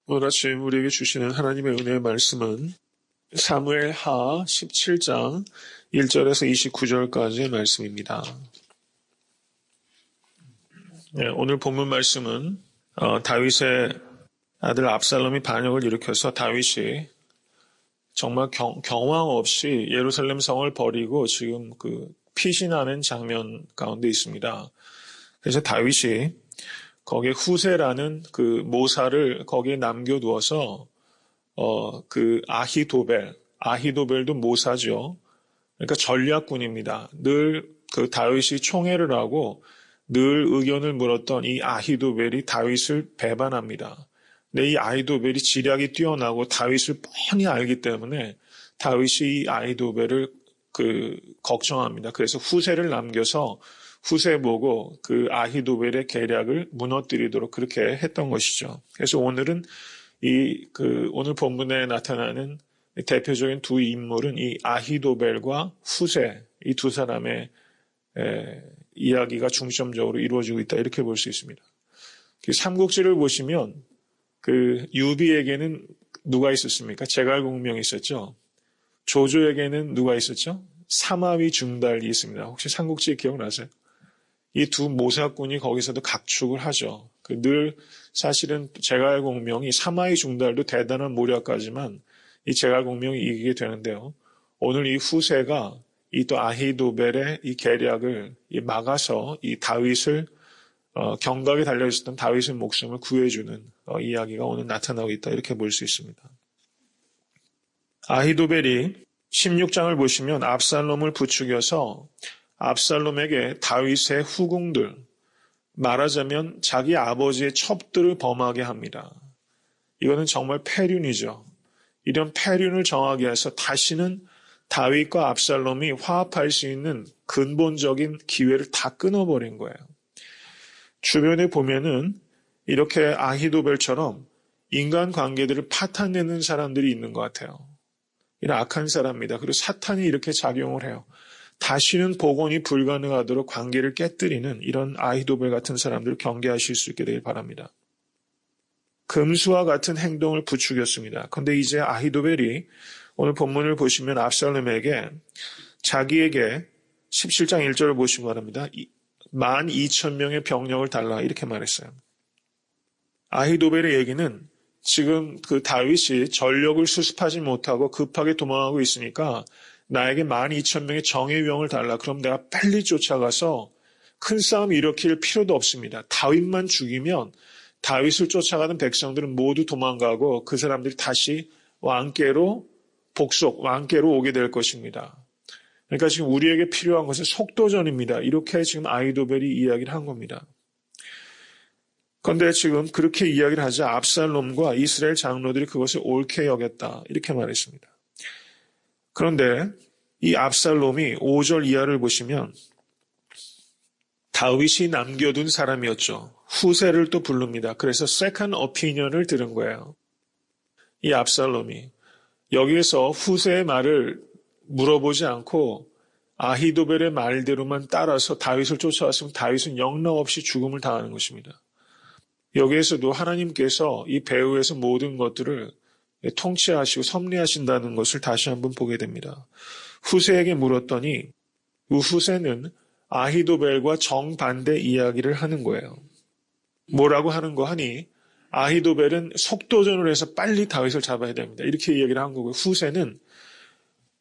오늘 아침 우리에게 주시는 하나님의 은혜의 말씀은 사무엘하 17장 1절에서 29절까지의 말씀입니다. 네, 오늘 본문 말씀은 다윗의 아들 압살롬이 반역을 일으켜서 다윗이 정말 경황 없이 예루살렘 성을 버리고 지금 피신하는 장면 가운데 있습니다. 그래서 다윗이 거기에 후세라는 모사를 거기에 남겨두어서 아히도벨도 모사죠. 그러니까 전략군입니다. 늘 다윗이 총애를 하고 늘 의견을 물었던 이 아히도벨이 다윗을 배반합니다. 근데 이 아히도벨이 지략이 뛰어나고 다윗을 뻔히 알기 때문에 다윗이 이 아히도벨을 걱정합니다. 그래서 후세를 남겨서 후세 보고 아히도벨의 계략을 무너뜨리도록 그렇게 했던 것이죠. 그래서 오늘은 오늘 본문에 나타나는 대표적인 두 인물은 이 아히도벨과 후세, 이 두 사람의 이야기가 중점적으로 이루어지고 있다. 이렇게 볼 수 있습니다. 삼국지를 보시면 유비에게는 누가 있었습니까? 제갈공명이 있었죠. 조조에게는 누가 있었죠? 사마위 중달이 있습니다. 혹시 삼국지 기억나세요? 이 두 모사꾼이 거기서도 각축을 하죠. 늘 사실은 제갈공명이 사마위 중달도 대단한 모략가지만 이 제갈공명이 이기게 되는데요. 오늘 이 후세가 이 또 아히도벨의 이 계략을 막아서 이 다윗을 경각에 달려있었던 다윗의 목숨을 구해주는 이야기가 오늘 나타나고 있다. 이렇게 볼 수 있습니다. 아히도벨이 16장을 보시면 압살롬을 부추겨서 압살롬에게 다윗의 후궁들, 말하자면 자기 아버지의 첩들을 범하게 합니다. 이거는 정말 패륜이죠. 이런 패륜을 정하게 해서 다시는 다윗과 압살롬이 화합할 수 있는 근본적인 기회를 다 끊어버린 거예요. 주변에 보면은 이렇게 아히도벨처럼 인간관계들을 파탄내는 사람들이 있는 것 같아요. 이런 악한 사람입니다. 그리고 사탄이 이렇게 작용을 해요. 다시는 복원이 불가능하도록 관계를 깨뜨리는 이런 아히도벨 같은 사람들을 경계하실 수 있게 되길 바랍니다. 금수와 같은 행동을 부추겼습니다. 그런데 이제 아히도벨이 오늘 본문을 보시면 압살롬에게 자기에게 17장 1절을 보시기 바랍니다. 12,000명의 병력을 달라 이렇게 말했어요. 아히도벨의 얘기는 지금 다윗이 전력을 수습하지 못하고 급하게 도망하고 있으니까 나에게 12,000명의 정예병을 달라. 그럼 내가 빨리 쫓아가서 큰 싸움 일으킬 필요도 없습니다. 다윗만 죽이면 다윗을 쫓아가던 백성들은 모두 도망가고 그 사람들이 다시 왕께로 오게 될 것입니다. 그러니까 지금 우리에게 필요한 것은 속도전입니다. 이렇게 지금 아히도벨이 이야기를 한 겁니다. 그런데 지금 그렇게 이야기를 하자 압살롬과 이스라엘 장로들이 그것을 옳게 여겼다. 이렇게 말했습니다. 그런데 이 압살롬이 5절 이하를 보시면 다윗이 남겨둔 사람이었죠. 후세를 또 부릅니다. 그래서 세컨드 오피니언을 들은 거예요. 이 압살롬이 여기에서 후세의 말을 물어보지 않고 아히도벨의 말대로만 따라서 다윗을 쫓아왔으면 다윗은 영락없이 죽음을 당하는 것입니다. 여기에서도 하나님께서 이 배후에서 모든 것들을 통치하시고 섭리하신다는 것을 다시 한번 보게 됩니다. 후세에게 물었더니 후세는 아히도벨과 정반대 이야기를 하는 거예요. 뭐라고 하는 거 하니 아히도벨은 속도전을 해서 빨리 다윗을 잡아야 됩니다. 이렇게 이야기를 한 거고요. 후세는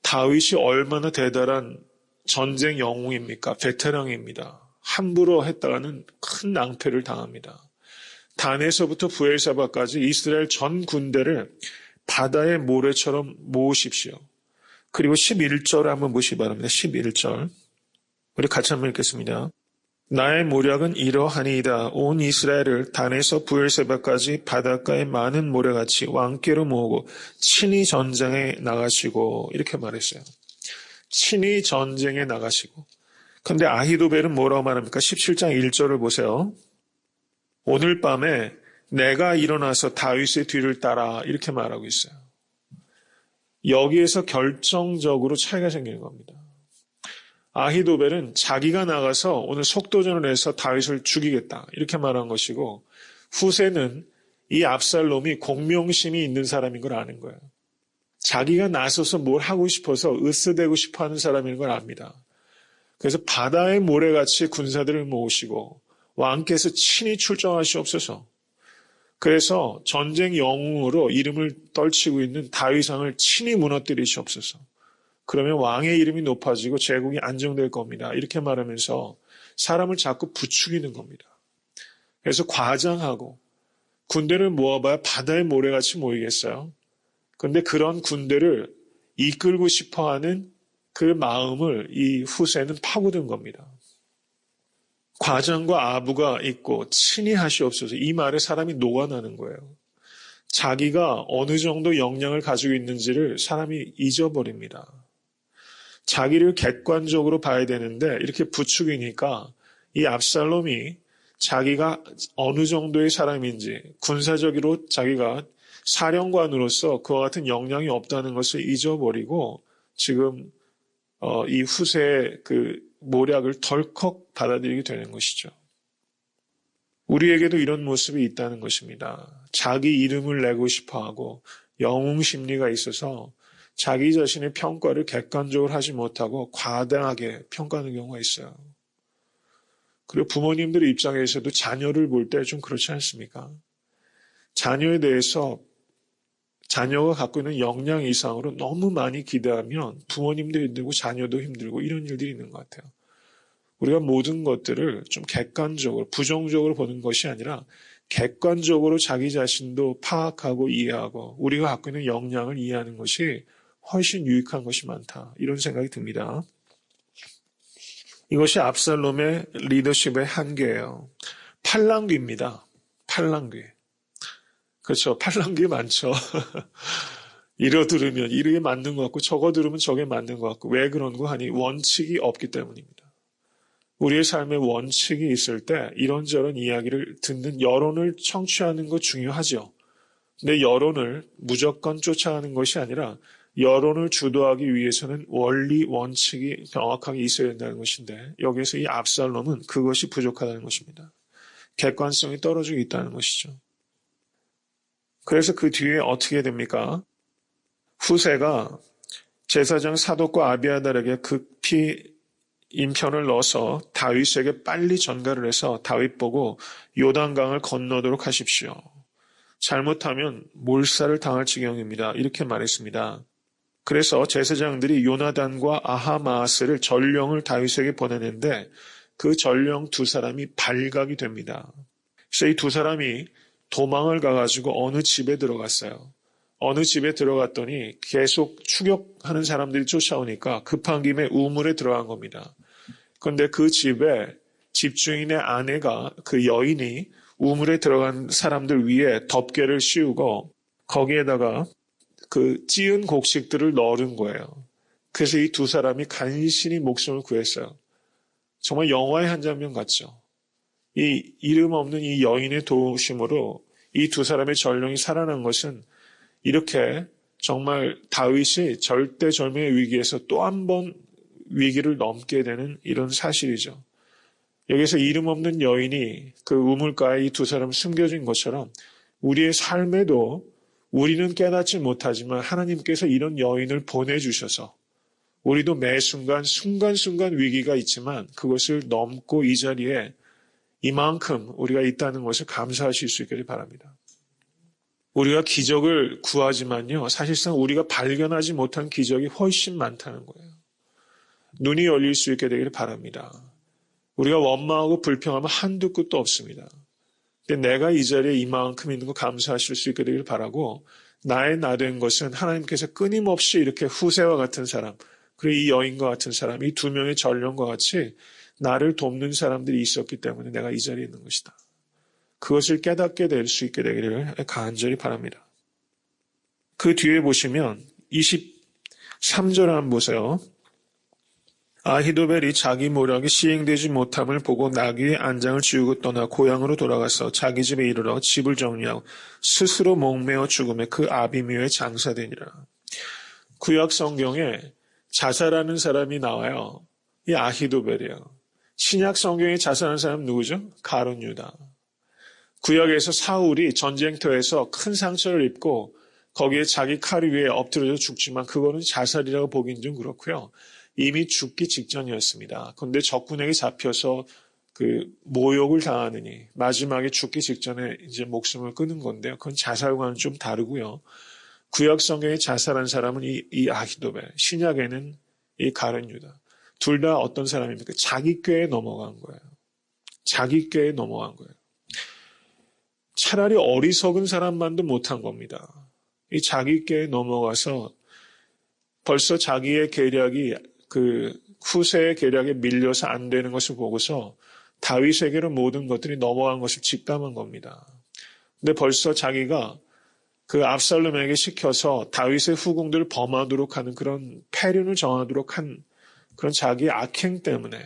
다윗이 얼마나 대단한 전쟁 영웅입니까? 베테랑입니다. 함부로 했다가는 큰 낭패를 당합니다. 단에서부터 부엘사바까지 이스라엘 전 군대를 바다의 모래처럼 모으십시오. 그리고 11절 한번 보시기 바랍니다. 11절. 우리 같이 한번 읽겠습니다. 나의 모략은 이러하니이다. 온 이스라엘을 단에서 부엘세바까지 바닷가의 많은 모래같이 왕께로 모으고 친히 전쟁에 나가시고 이렇게 말했어요. 친히 전쟁에 나가시고. 그런데 아히도벨은 뭐라고 말합니까? 17장 1절을 보세요. 오늘 밤에 내가 일어나서 다윗의 뒤를 따라 이렇게 말하고 있어요. 여기에서 결정적으로 차이가 생기는 겁니다. 아히도벨은 자기가 나가서 오늘 속도전을 해서 다윗을 죽이겠다 이렇게 말한 것이고 후세는 이 압살롬이 공명심이 있는 사람인 걸 아는 거예요. 자기가 나서서 뭘 하고 싶어서 으스대고 싶어 하는 사람인 걸 압니다. 그래서 바다의 모래같이 군사들을 모으시고 왕께서 친히 출정하시옵소서. 그래서 전쟁 영웅으로 이름을 떨치고 있는 다윗왕을 친히 무너뜨리시옵소서. 그러면 왕의 이름이 높아지고 제국이 안정될 겁니다. 이렇게 말하면서 사람을 자꾸 부추기는 겁니다. 그래서 과장하고 군대를 모아봐야 바다의 모래같이 모이겠어요. 그런데 그런 군대를 이끌고 싶어하는 그 마음을 이 후세는 파고든 겁니다. 과장과 아부가 있고 친히 하시옵소서. 이 말에 사람이 녹아나는 거예요. 자기가 어느 정도 역량을 가지고 있는지를 사람이 잊어버립니다. 자기를 객관적으로 봐야 되는데 이렇게 부추기니까 이 압살롬이 자기가 어느 정도의 사람인지 군사적으로 자기가 사령관으로서 그와 같은 역량이 없다는 것을 잊어버리고 지금 이 후세의 그 모략을 덜컥 받아들이게 되는 것이죠. 우리에게도 이런 모습이 있다는 것입니다. 자기 이름을 내고 싶어하고 영웅 심리가 있어서 자기 자신의 평가를 객관적으로 하지 못하고 과다하게 평가하는 경우가 있어요. 그리고 부모님들의 입장에서도 자녀를 볼 때 좀 그렇지 않습니까? 자녀에 대해서 자녀가 갖고 있는 역량 이상으로 너무 많이 기대하면 부모님도 힘들고 자녀도 힘들고 이런 일들이 있는 것 같아요. 우리가 모든 것들을 좀 객관적으로, 부정적으로 보는 것이 아니라 객관적으로 자기 자신도 파악하고 이해하고 우리가 갖고 있는 역량을 이해하는 것이 훨씬 유익한 것이 많다. 이런 생각이 듭니다. 이것이 압살롬의 리더십의 한계예요. 팔랑귀입니다. 팔랑귀. 그렇죠. 팔랑귀 많죠. 이러 들으면 이게 맞는 것 같고 저거 들으면 저게 맞는 것 같고 왜 그런 거 하니 원칙이 없기 때문입니다. 우리의 삶에 원칙이 있을 때 이런저런 이야기를 듣는 여론을 청취하는 거 중요하죠. 근데 여론을 무조건 쫓아가는 것이 아니라 여론을 주도하기 위해서는 원리, 원칙이 명확하게 있어야 된다는 것인데 여기서 이 압살롬은 그것이 부족하다는 것입니다. 객관성이 떨어지고 있다는 것이죠. 그래서 그 뒤에 어떻게 됩니까? 후세가 제사장 사독과 아비아달에게 급히 인편을 넣어서 다윗에게 빨리 전가를 해서 다윗 보고 요단강을 건너도록 하십시오. 잘못하면 몰살을 당할 지경입니다. 이렇게 말했습니다. 그래서 제사장들이 요나단과 아하마스를 전령을 다윗에게 보내는데 그 전령 두 사람이 발각이 됩니다. 그래서 이 두 사람이 도망을 가가지고 어느 집에 들어갔어요. 어느 집에 들어갔더니 계속 추격하는 사람들이 쫓아오니까 급한 김에 우물에 들어간 겁니다. 그런데 그 집에 집주인의 아내가 그 여인이 우물에 들어간 사람들 위에 덮개를 씌우고 거기에다가 그 찌은 곡식들을 넣은 거예요. 그래서 이 두 사람이 간신히 목숨을 구했어요. 정말 영화의 한 장면 같죠. 이 이름 없는 이 여인의 도우심으로 이 두 사람의 전령이 살아난 것은 이렇게 정말 다윗이 절대절명의 위기에서 또 한 번 위기를 넘게 되는 이런 사실이죠. 여기서 이름 없는 여인이 그 우물가에 이 두 사람 숨겨진 것처럼 우리의 삶에도 우리는 깨닫지 못하지만 하나님께서 이런 여인을 보내주셔서 우리도 매 순간순간 위기가 있지만 그것을 넘고 이 자리에 이만큼 우리가 있다는 것을 감사하실 수 있기를 바랍니다. 우리가 기적을 구하지만요, 사실상 우리가 발견하지 못한 기적이 훨씬 많다는 거예요. 눈이 열릴 수 있게 되기를 바랍니다. 우리가 원망하고 불평하면 한두 끝도 없습니다. 근데 내가 이 자리에 이만큼 있는 거 감사하실 수 있게 되기를 바라고 나의 나된 것은 하나님께서 끊임없이 이렇게 후세와 같은 사람, 그리고 이 여인과 같은 사람, 이 두 명의 전령과 같이 나를 돕는 사람들이 있었기 때문에 내가 이 자리에 있는 것이다. 그것을 깨닫게 될 수 있게 되기를 간절히 바랍니다. 그 뒤에 보시면 23절 한번 보세요. 아히도벨이 자기 모략이 시행되지 못함을 보고 나귀의 안장을 지우고 떠나 고향으로 돌아가서 자기 집에 이르러 집을 정리하고 스스로 목매어 죽음에 그 아비미오에 장사되니라. 구약 성경에 자살하는 사람이 나와요. 이 아히도벨이에요. 신약 성경에 자살하는 사람 누구죠? 가룟 유다. 구약에서 사울이 전쟁터에서 큰 상처를 입고 거기에 자기 칼 위에 엎드려져 죽지만 그거는 자살이라고 보기는 좀 그렇고요. 이미 죽기 직전이었습니다. 그런데 적군에게 잡혀서 그 모욕을 당하느니 마지막에 죽기 직전에 이제 목숨을 끊은 건데요. 그건 자살과는 좀 다르고요. 구약 성경에 자살한 사람은 이 아히도벨, 신약에는 이 가룟 유다. 둘 다 어떤 사람입니까? 자기 꾀에 넘어간 거예요. 자기 꾀에 넘어간 거예요. 차라리 어리석은 사람만도 못한 겁니다. 이 자기 꾀에 넘어가서 벌써 자기의 계략이 그 후세의 계략에 밀려서 안 되는 것을 보고서 다윗에게로 모든 것들이 넘어간 것을 직감한 겁니다. 근데 벌써 자기가 그 압살롬에게 시켜서 다윗의 후궁들을 범하도록 하는 그런 패륜을 정하도록 한 그런 자기의 악행 때문에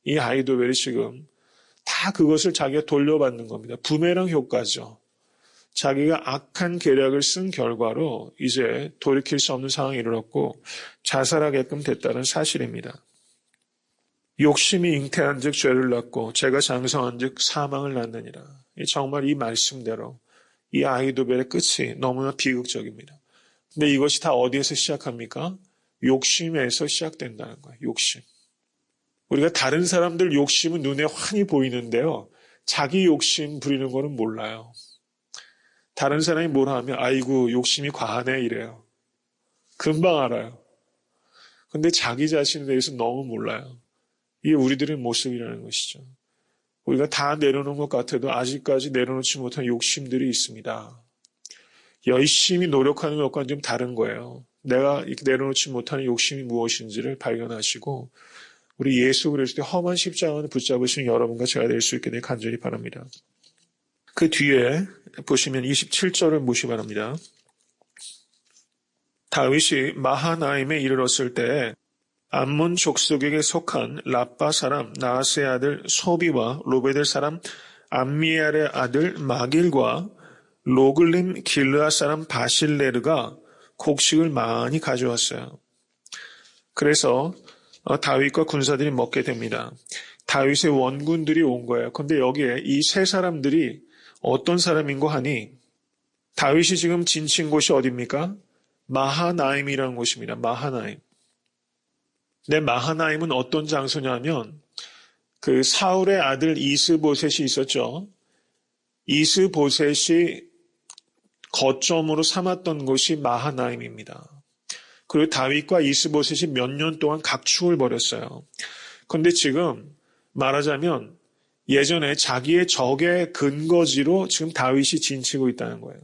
이 아히도벨이 지금 다 그것을 자기가 돌려받는 겁니다. 부메랑 효과죠. 자기가 악한 계략을 쓴 결과로 이제 돌이킬 수 없는 상황이 이르렀고 자살하게끔 됐다는 사실입니다. 욕심이 잉태한 즉 죄를 낳고 죄가 장성한 즉 사망을 낳느니라. 정말 이 말씀대로 이 아히도벨의 끝이 너무나 비극적입니다. 근데 이것이 다 어디에서 시작합니까? 욕심에서 시작된다는 거예요. 욕심. 우리가 다른 사람들 욕심은 눈에 환히 보이는데요. 자기 욕심 부리는 거는 몰라요. 다른 사람이 뭐라 하면 아이고 욕심이 과하네 이래요. 금방 알아요. 근데 자기 자신에 대해서 너무 몰라요. 이게 우리들의 모습이라는 것이죠. 우리가 다 내려놓은 것 같아도 아직까지 내려놓지 못한 욕심들이 있습니다. 열심히 노력하는 것과는 좀 다른 거예요. 내가 내려놓지 못하는 욕심이 무엇인지를 발견하시고 우리 예수 그리스도의 험한 십자가를 붙잡으시는 여러분과 제가 될 수 있게 되길 간절히 바랍니다. 그 뒤에 보시면 27절을 보시기 바랍니다. 다윗이 마하나임에 이르렀을 때 암몬 족속에게 속한 라빠 사람 나하스의 아들 소비와 로베델 사람 암미엘의 아들 마길과 로글림 길르앗 사람 바실레르가 곡식을 많이 가져왔어요. 그래서 다윗과 군사들이 먹게 됩니다. 다윗의 원군들이 온 거예요. 그런데 여기에 이 세 사람들이 어떤 사람인고 하니 다윗이 지금 진친 곳이 어디입니까? 마하나임이라는 곳입니다. 마하나임. 네, 마하나임은 어떤 장소냐면 그 사울의 아들 이스보셋이 있었죠. 이스보셋이 거점으로 삼았던 곳이 마하나임입니다. 그리고 다윗과 이스보셋이 몇 년 동안 각축을 벌였어요. 그런데 지금 말하자면 예전에 자기의 적의 근거지로 지금 다윗이 진치고 있다는 거예요.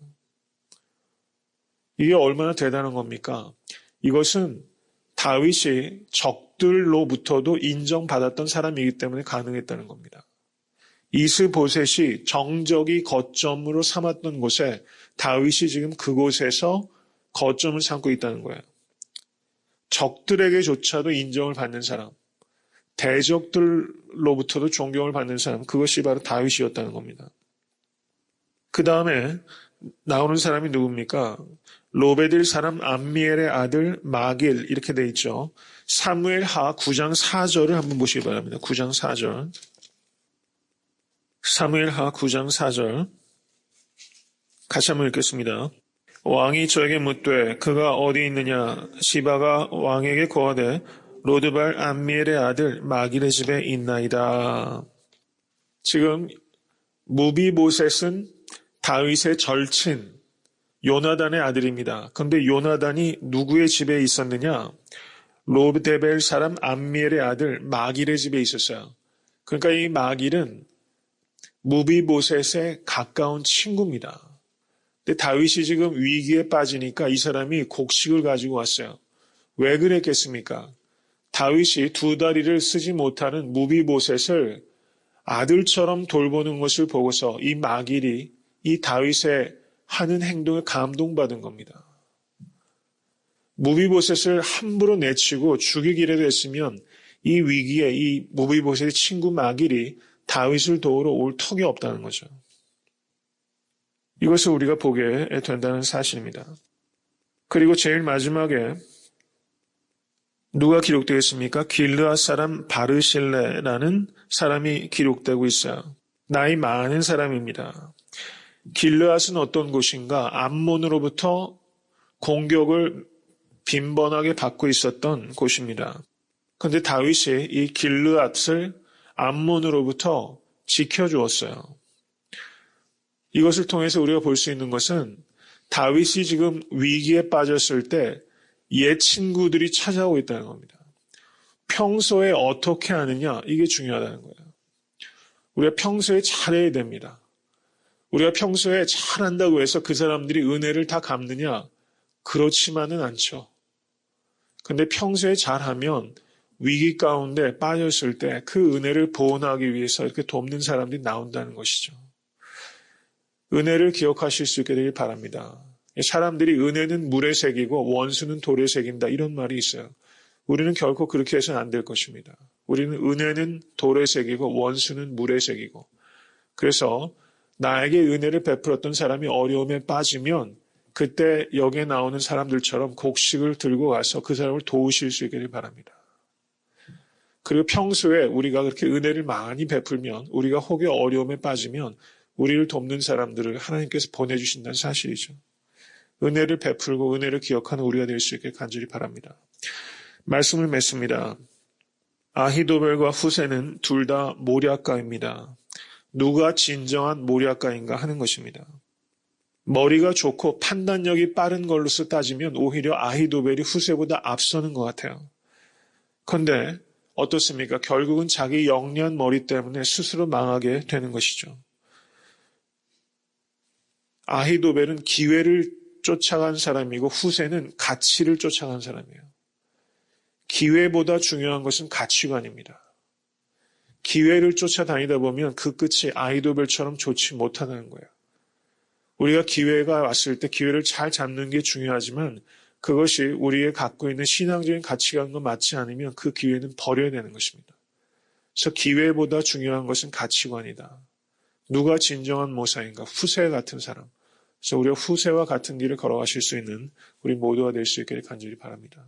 이게 얼마나 대단한 겁니까? 이것은 다윗이 적들로부터도 인정받았던 사람이기 때문에 가능했다는 겁니다. 이스보셋이 정적이 거점으로 삼았던 곳에 다윗이 지금 그곳에서 거점을 삼고 있다는 거예요. 적들에게조차도 인정을 받는 사람, 대적들로부터도 존경을 받는 사람, 그것이 바로 다윗이었다는 겁니다. 그 다음에 나오는 사람이 누굽니까? 로베델 사람 암미엘의 아들 마길 이렇게 돼 있죠. 사무엘하 9장 4절을 한번 보시기 바랍니다. 9장 4절. 사무엘하 9장 4절. 같이 한번 읽겠습니다. 왕이 저에게 묻되 그가 어디 있느냐? 시바가 왕에게 고하되 로드발 암미엘의 아들 마길의 집에 있나이다. 지금 무비보셋은 다윗의 절친 요나단의 아들입니다. 그런데 요나단이 누구의 집에 있었느냐? 로드벨 사람 암미엘의 아들 마길의 집에 있었어요. 그러니까 이 마길은 무비보셋의 가까운 친구입니다. 근데 다윗이 지금 위기에 빠지니까 이 사람이 곡식을 가지고 왔어요. 왜 그랬겠습니까? 다윗이 두 다리를 쓰지 못하는 무비보셋을 아들처럼 돌보는 것을 보고서 이 마길이 이 다윗의 하는 행동에 감동받은 겁니다. 무비보셋을 함부로 내치고 죽이기라도 했으면 이 위기에 이 무비보셋의 친구 마길이 다윗을 도우러 올 턱이 없다는 거죠. 이것을 우리가 보게 된다는 사실입니다. 그리고 제일 마지막에 누가 기록되어 있습니까? 길르앗 사람 바르실레라는 사람이 기록되고 있어요. 나이 많은 사람입니다. 길르앗은 어떤 곳인가? 암몬으로부터 공격을 빈번하게 받고 있었던 곳입니다. 그런데 다윗이 이 길르앗을 암몬으로부터 지켜주었어요. 이것을 통해서 우리가 볼 수 있는 것은 다윗이 지금 위기에 빠졌을 때 옛 친구들이 찾아오고 있다는 겁니다. 평소에 어떻게 하느냐, 이게 중요하다는 거예요. 우리가 평소에 잘해야 됩니다. 우리가 평소에 잘한다고 해서 그 사람들이 은혜를 다 갚느냐? 그렇지만은 않죠. 근데 평소에 잘하면 위기 가운데 빠졌을 때 그 은혜를 보존하기 위해서 이렇게 돕는 사람들이 나온다는 것이죠. 은혜를 기억하실 수 있게 되길 바랍니다. 사람들이 은혜는 물에 새기고 원수는 돌에 새긴다 이런 말이 있어요. 우리는 결코 그렇게 해서는 안 될 것입니다. 우리는 은혜는 돌에 새기고 원수는 물에 새기고, 그래서 나에게 은혜를 베풀었던 사람이 어려움에 빠지면 그때 여기에 나오는 사람들처럼 곡식을 들고 가서 그 사람을 도우실 수 있게 되길 바랍니다. 그리고 평소에 우리가 그렇게 은혜를 많이 베풀면, 우리가 혹여 어려움에 빠지면 우리를 돕는 사람들을 하나님께서 보내주신다는 사실이죠. 은혜를 베풀고 은혜를 기억하는 우리가 될 수 있게 간절히 바랍니다. 말씀을 맺습니다. 아히도벨과 후세는 둘 다 모략가입니다. 누가 진정한 모략가인가 하는 것입니다. 머리가 좋고 판단력이 빠른 걸로서 따지면 오히려 아히도벨이 후세보다 앞서는 것 같아요. 그런데 어떻습니까? 결국은 자기 영리한 머리 때문에 스스로 망하게 되는 것이죠. 아히도벨은 기회를 쫓아간 사람이고 후세는 가치를 쫓아간 사람이에요. 기회보다 중요한 것은 가치관입니다. 기회를 쫓아다니다 보면 그 끝이 아히도벨처럼 좋지 못하다는 거예요. 우리가 기회가 왔을 때 기회를 잘 잡는 게 중요하지만 그것이 우리의 갖고 있는 신앙적인 가치관과 맞지 않으면 그 기회는 버려야 되는 것입니다. 그래서 기회보다 중요한 것은 가치관이다. 누가 진정한 모사인가? 후세 같은 사람. 그래서 우리가 후세와 같은 길을 걸어가실 수 있는 우리 모두가 될 수 있기를 간절히 바랍니다.